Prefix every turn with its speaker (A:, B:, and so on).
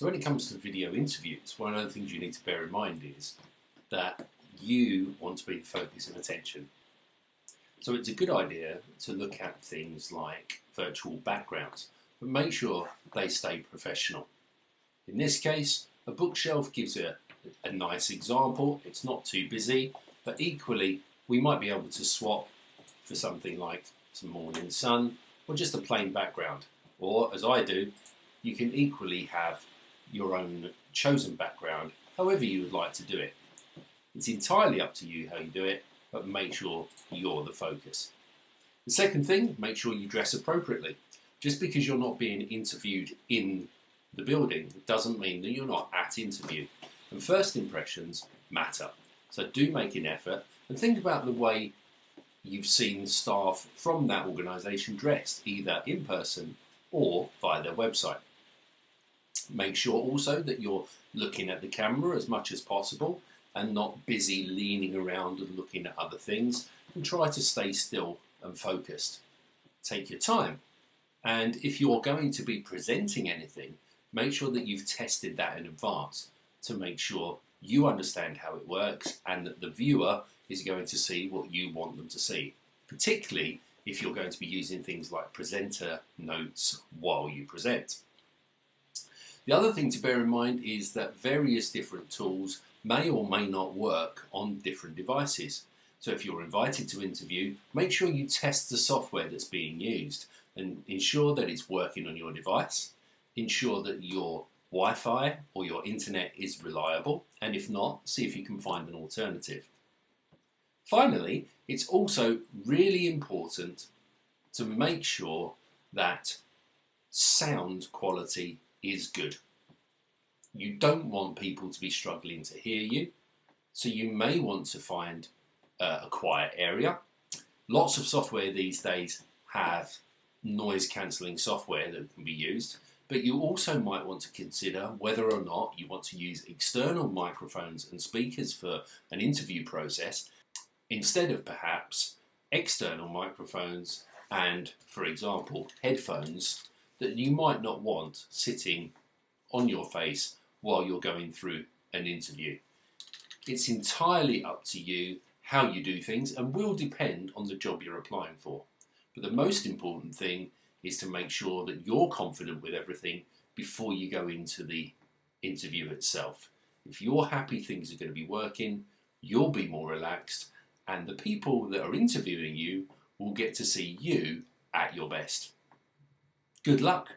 A: So when it comes to video interviews, one of the things you need to bear in mind is that you want to be the focus of attention. So it's a good idea to look at things like virtual backgrounds, but make sure they stay professional. In this case, a bookshelf gives a nice example. It's not too busy, but equally we might be able to swap for something like some morning sun or just a plain background. Or, as I do, you can equally have your own chosen background, however you would like to do it. It's entirely up to you how you do it, but make sure you're the focus. The second thing, make sure you dress appropriately. Just because you're not being interviewed in the building doesn't mean that you're not at interview. And first impressions matter. So do make an effort and think about the way you've seen staff from that organisation dressed, either in person or via their website. Make sure also that you're looking at the camera as much as possible and not busy leaning around and looking at other things, and try to stay still and focused. Take your time, and if you're going to be presenting anything, make sure that you've tested that in advance to make sure you understand how it works and that the viewer is going to see what you want them to see, particularly if you're going to be using things like presenter notes while you present. The other thing to bear in mind is that various different tools may or may not work on different devices. So if you're invited to interview, make sure you test the software that's being used and ensure that it's working on your device. Ensure that your Wi-Fi or your internet is reliable, and if not, see if you can find an alternative. Finally, it's also really important to make sure that sound quality is good. You don't want people to be struggling to hear you, so you may want to find a quiet area. Lots of software these days have noise cancelling software that can be used, but you also might want to consider whether or not you want to use external microphones and speakers for an interview process instead of perhaps external microphones and, for example, headphones that you might not want sitting on your face while you're going through an interview. It's entirely up to you how you do things and will depend on the job you're applying for. But the most important thing is to make sure that you're confident with everything before you go into the interview itself. If you're happy things are going to be working, you'll be more relaxed, and the people that are interviewing you will get to see you at your best. Good luck.